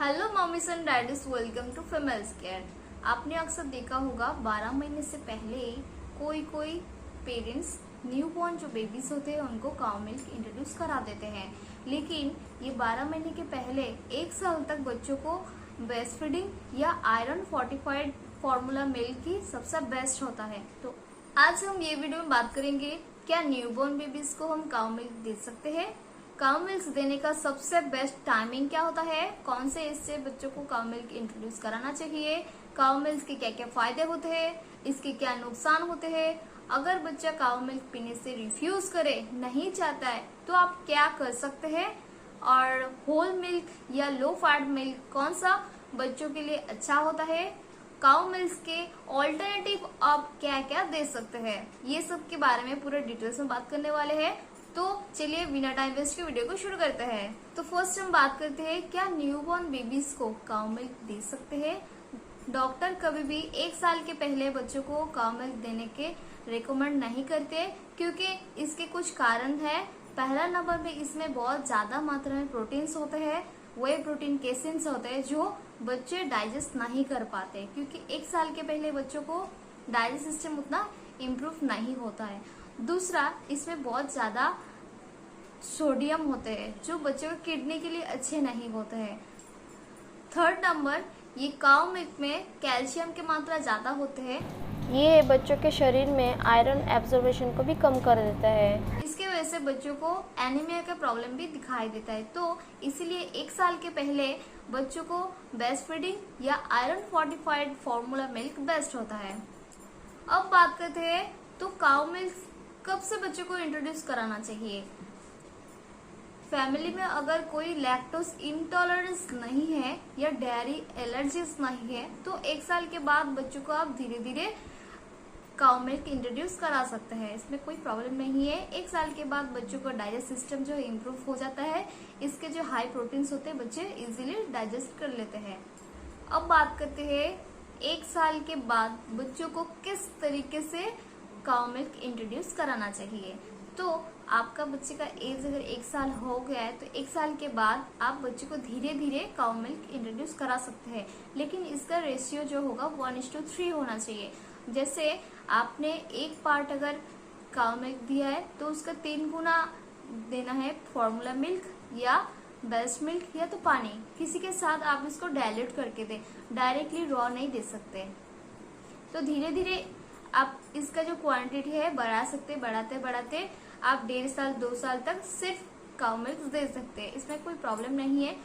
Hello mummies and daddies, welcome to females care. आपने अक्सर देखा होगा 12 महीने से पहले कोई पेरेंट्स न्यूबॉर्न जो बेबीज होते हैं उनको काउ मिल्क इंट्रोड्यूस करा देते हैं। लेकिन ये 12 महीने के पहले 1 साल तक बच्चों को ब्रेस्ट फीडिंग या आयरन फोर्टिफाइड फॉर्मूला मिल्क ही सबसे बेस्ट होता है। तो आज हम ये वीडियो में बात करेंगे, क्या न्यूबॉर्न बेबीज को हम काउ मिल्क दे सकते हैं, काउ मिल्क देने का सबसे बेस्ट टाइमिंग क्या होता है, कौन से एज से बच्चों को काउ मिल्क इंट्रोड्यूस कराना चाहिए, काउ मिल्क के क्या क्या फायदे होते हैं, इसके क्या नुकसान होते हैं, अगर बच्चा काउ मिल्क पीने से रिफ्यूज करे, नहीं चाहता है, तो आप क्या कर सकते हैं, और होल मिल्क या लो फैट मिल्क कौन सा बच्चों के लिए अच्छा होता है, काउ मिल्क के ऑल्टरनेटिव आप क्या क्या दे सकते हैं, ये सब के बारे में पूरे डिटेल्स में बात करने वाले हैं। तो चलिए बिना टाइम वेस्ट के वीडियो को शुरू करते हैं। तो फर्स्ट हम बात करते हैं, क्या न्यूबॉर्न बेबीज को काउ मिल्क दे सकते हैं। डॉक्टर कभी भी 1 साल के पहले बच्चों को काउ मिल्क देने के रिकमेंड नहीं करते, क्योंकि इसके कुछ कारण है। पहला नंबर में इसमें बहुत ज्यादा मात्रा में प्रोटीन्स होते हैं, वे प्रोटीन केसिन्स होते हैं जो बच्चे डाइजेस्ट नहीं कर पाते, क्योंकि 1 साल के पहले बच्चों को डाइजेस्ट सिस्टम उतना इम्प्रूव नहीं होता है। दूसरा, इसमें बहुत ज्यादा सोडियम होते हैं जो बच्चों के किडनी के लिए अच्छे नहीं होते हैं। थर्ड नंबर, ये काउ मिल्क में कैल्शियम की मात्रा ज्यादा होते हैं, ये बच्चों के शरीर में आयरन एब्जॉर्बेशन को भी कम कर देता है। इसके वजह से बच्चों को एनीमिया का प्रॉब्लम भी दिखाई देता है। तो इसीलिए 1 साल के पहले बच्चों को ब्रेस्ट फीडिंग या iron fortified formula milk best होता है। अब बात करते हैं, तो काउ मिल्क कब से बच्चों को इंट्रोड्यूस कराना चाहिए। फैमिली में अगर कोई लैक्टोज इंटॉलरेंस नहीं है या डेयरी एलर्जीज नहीं है, तो 1 साल के बाद बच्चों को आप धीरे धीरे काउ मिल्क इंट्रोड्यूस करा सकते हैं, इसमें कोई प्रॉब्लम नहीं है। 1 साल के बाद बच्चों का डाइजेस्ट सिस्टम जो इम्प्रूव हो जाता है, इसके जो हाई प्रोटीन्स होते हैं बच्चे इजीली डाइजेस्ट कर लेते हैं। अब बात करते हैं, 1 साल के बाद बच्चों को किस तरीके से काउ मिल्क इंट्रोड्यूस कराना चाहिए। तो आपका बच्चे का एज अगर 1 साल हो गया है, तो 1 साल के बाद आप बच्चे को धीरे धीरे काउ मिल्क इंट्रोड्यूस करा सकते हैं, लेकिन इसका रेशियो जो होगा 1:3 होना चाहिए। जैसे आपने 1 पार्ट अगर काउ मिल्क दिया है, तो उसका 3 गुना देना है फॉर्मूला मिल्क या ब्रेस्ट मिल्क या तो पानी, किसी के साथ आप इसको डायल्यूट करके दें, डायरेक्टली रॉ नहीं दे सकते। तो धीरे धीरे आप इसका जो क्वांटिटी है बढ़ा सकते, बढ़ाते बढ़ाते आप 1.5 साल 2 साल तक सिर्फ काउ मिल्क दे सकते हैं, इसमें कोई प्रॉब्लम नहीं है।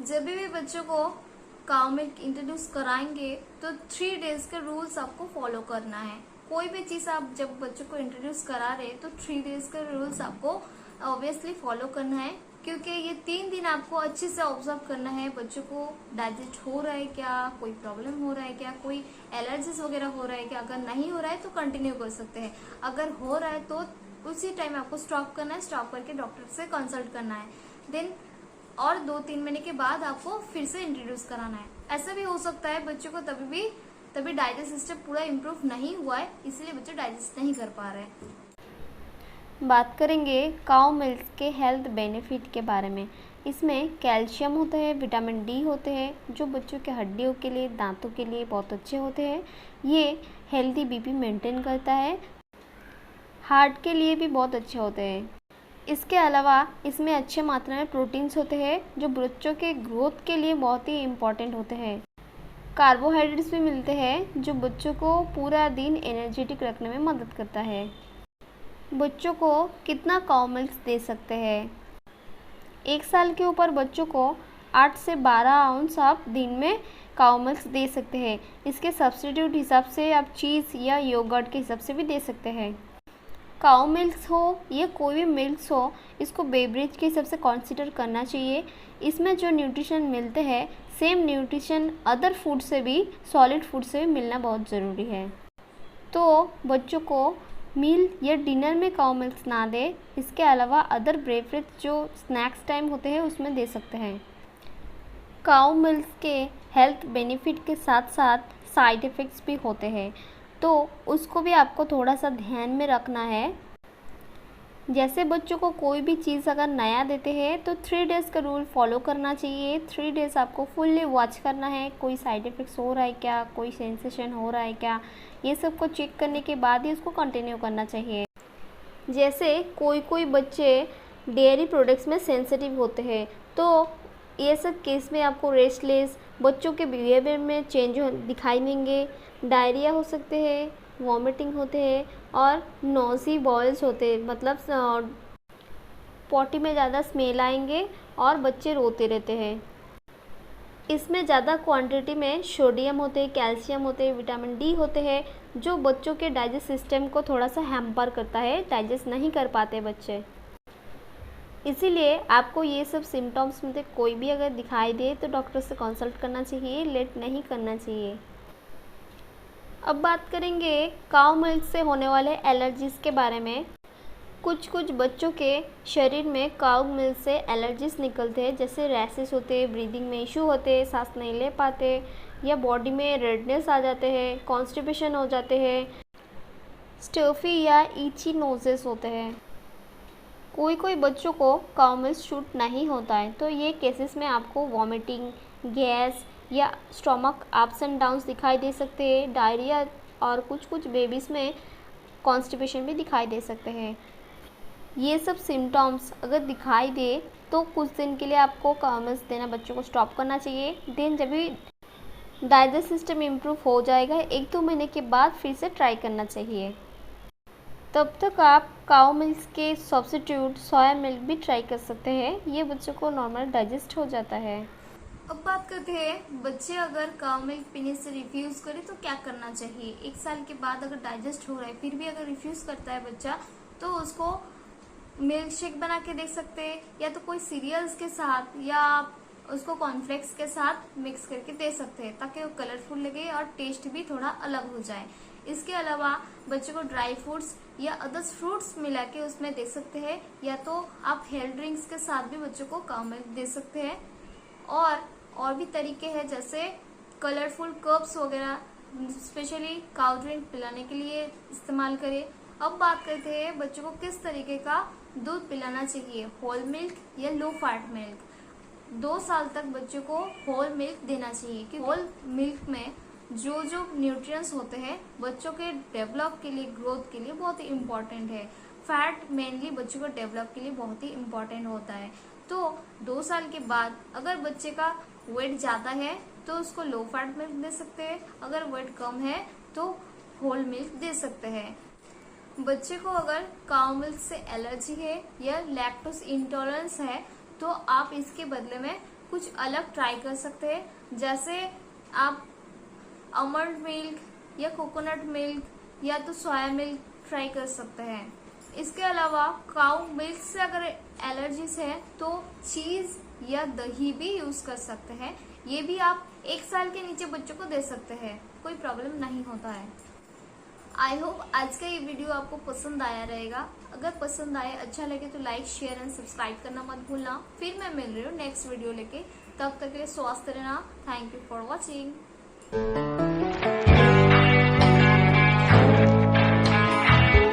जब भी बच्चों को काउ मिल्क इंट्रोड्यूस कराएंगे, तो 3 डेज के रूल्स आपको फॉलो करना है। कोई भी चीज आप जब बच्चों को इंट्रोड्यूस करा रहे हैं, तो 3 डेज के रूल्स आपको ऑब्वियसली फॉलो करना है, क्योंकि ये 3 दिन आपको अच्छे से ऑब्जर्व करना है बच्चों को डाइजेस्ट हो रहा है क्या, कोई प्रॉब्लम हो रहा है क्या, कोई एलर्जीज वगैरह हो रहा है क्या। अगर नहीं हो रहा है तो कंटिन्यू कर सकते हैं, अगर हो रहा है तो उसी टाइम आपको स्टॉप करना है, स्टॉप करके डॉक्टर से कंसल्ट करना है। देन और 2-3 महीने के बाद आपको फिर से इंट्रोड्यूस कराना है। ऐसा भी हो सकता है बच्चों को तभी डाइजेस्ट सिस्टम पूरा इम्प्रूव नहीं हुआ है, इसलिए बच्चे डाइजेस्ट नहीं कर पा रहे हैं। बात करेंगे काउ मिल्क के हेल्थ बेनिफिट के बारे में। इसमें कैल्शियम होते हैं, विटामिन डी होते हैं, जो बच्चों के हड्डियों के लिए, दांतों के लिए बहुत अच्छे होते हैं। ये हेल्दी बीपी मेंटेन करता है, हार्ट के लिए भी बहुत अच्छे होते हैं। इसके अलावा इसमें अच्छे मात्रा में प्रोटीन्स होते हैं, जो बच्चों के ग्रोथ के लिए बहुत ही इम्पॉर्टेंट होते हैं। कार्बोहाइड्रेट्स भी मिलते हैं, जो बच्चों को पूरा दिन एनर्जेटिक रखने में मदद करता है। बच्चों को कितना काउ मिल्क दे सकते हैं। 1 साल के ऊपर बच्चों को 8 से 12 आउंस आप दिन में काउ मिल्क दे सकते हैं। इसके सब्स्टिट्यूट हिसाब से आप चीज़ या योगर्ट के हिसाब से भी दे सकते हैं। काउ मिल्क हो या कोई भी मिल्क हो, इसको बेवरेज के हिसाब से कंसीडर करना चाहिए। इसमें जो न्यूट्रिशन मिलते हैं, सेम न्यूट्रिशन अदर फूड से भी, सॉलिड फूड से भी मिलना बहुत ज़रूरी है। तो बच्चों को मील या डिनर में काउ मिल्क ना दे, इसके अलावा अदर ब्रेकफास्ट जो स्नैक्स टाइम होते हैं उसमें दे सकते हैं। काउ मिल्क के हेल्थ बेनिफिट के साथ साथ साइड इफ़ेक्ट्स भी होते हैं, तो उसको भी आपको थोड़ा सा ध्यान में रखना है। जैसे बच्चों को कोई भी चीज़ अगर नया देते हैं तो 3 डेज़ का रूल फॉलो करना चाहिए। 3 डेज़ आपको फुल्ली वॉच करना है, कोई साइड इफ़ेक्ट्स हो रहा है क्या, कोई सेंसेशन हो रहा है क्या, ये सब को चेक करने के बाद ही उसको कंटिन्यू करना चाहिए। जैसे कोई बच्चे डेयरी प्रोडक्ट्स में सेंसिटिव होते हैं, तो ये सब केस में आपको रेस्टलेस, बच्चों के बिहेवियर में चेंज दिखाई देंगे, डायरिया हो सकते हैं, वॉमिटिंग होते हैं और नोज़ी बॉयल्स होते हैं, मतलब पॉटी में ज़्यादा स्मेल आएंगे और बच्चे रोते रहते हैं। इसमें ज़्यादा क्वांटिटी में सोडियम होते हैं, कैल्शियम होते हैं, विटामिन डी होते हैं, जो बच्चों के डाइजेस्ट सिस्टम को थोड़ा सा हैम्पर करता है, डाइजेस्ट नहीं कर पाते बच्चे। इसीलिए आपको ये सब सिम्टम्स में से कोई भी अगर दिखाई दे तो डॉक्टर से कंसल्ट करना चाहिए, लेट नहीं करना चाहिए। अब बात करेंगे काऊ मिल्क से होने वाले एलर्जीज़ के बारे में। कुछ बच्चों के शरीर में काऊ मिल्क से एलर्जीज निकलते हैं, जैसे रैशेस होते हैं, ब्रीदिंग में इशू होते हैं, सांस नहीं ले पाते या बॉडी में रेडनेस आ जाते हैं, कॉन्स्टिपेशन हो जाते हैं, स्टफी या ईची नोजेस होते हैं। कोई बच्चों को काऊ मिल्क शूट नहीं होता है, तो ये केसेस में आपको वॉमिटिंग, गैस या स्टमक अप्स एंड डाउन्स दिखाई दे सकते हैं, डायरिया और कुछ बेबीज़ में कॉन्स्टिपेशन भी दिखाई दे सकते हैं। ये सब सिम्टम्स अगर दिखाई दे तो कुछ दिन के लिए आपको काऊ मिल्क देना बच्चों को स्टॉप करना चाहिए। देन जब भी डाइजेस्ट सिस्टम इम्प्रूव हो जाएगा 1-2 महीने के बाद फिर से ट्राई करना चाहिए। तब तक आप काऊ मिल्क के सब्स्टिट्यूट सोया मिल्क भी ट्राई कर सकते हैं, ये बच्चों को नॉर्मल डाइजेस्ट हो जाता है। अब बात करते हैं बच्चे अगर काऊ मिल्क पीने से रिफ्यूज़ करे तो क्या करना चाहिए। 1 साल के बाद अगर डाइजेस्ट हो रहा है फिर भी अगर रिफ्यूज़ करता है बच्चा, तो उसको मिल्क शेक बना के दे सकते हैं, या तो कोई सीरियल्स के साथ या उसको कॉर्नफ्लेक्स के साथ मिक्स करके दे सकते हैं, ताकि वो कलरफुल लगे और टेस्ट भी थोड़ा अलग हो जाए। इसके अलावा बच्चे को ड्राई फ्रूट्स या अदर्स फ्रूट्स मिला के उसमें दे सकते हैं, या तो आप हेल्थ ड्रिंक्स के साथ भी बच्चों को काऊ मिल्क दे सकते हैं। और भी तरीके हैं, जैसे कलरफुल कप्स वगैरह स्पेशली काऊ ड्रिंक पिलाने के लिए इस्तेमाल करें। अब बात करते हैं बच्चों को किस तरीके का दूध पिलाना चाहिए, होल मिल्क या लो फैट मिल्क। 2 साल तक बच्चों को होल मिल्क देना चाहिए, क्योंकि होल मिल्क में जो न्यूट्रिएंट्स होते हैं बच्चों के डेवलप के लिए, ग्रोथ के लिए बहुत ही इम्पोर्टेंट है। फैट मेनली बच्चों को डेवलप के लिए बहुत ही इम्पोर्टेंट होता है। तो 2 साल के बाद अगर बच्चे का वेट ज़्यादा है तो उसको लो फैट मिल्क दे सकते हैं, अगर वेट कम है तो होल मिल्क दे सकते हैं। बच्चे को अगर काऊ मिल्क से एलर्जी है या लैक्टोज इंटॉलरेंस है तो आप इसके बदले में कुछ अलग ट्राई कर सकते हैं, जैसे आप आलमंड मिल्क या कोकोनट मिल्क या तो सोया मिल्क ट्राई कर सकते हैं। इसके अलावा काऊ मिल्क से अगर एलर्जीज है तो चीज या दही भी यूज कर सकते हैं। ये भी आप 1 साल के नीचे बच्चों को दे सकते हैं, कोई प्रॉब्लम नहीं होता है। आई होप आज का ये वीडियो आपको पसंद आया रहेगा। अगर पसंद आए, अच्छा लगे तो लाइक, शेयर एंड सब्सक्राइब करना मत भूलना। फिर मैं मिल रही हूँ नेक्स्ट वीडियो लेके, तब तक के लिए स्वस्थ रहना। Thank you for watching.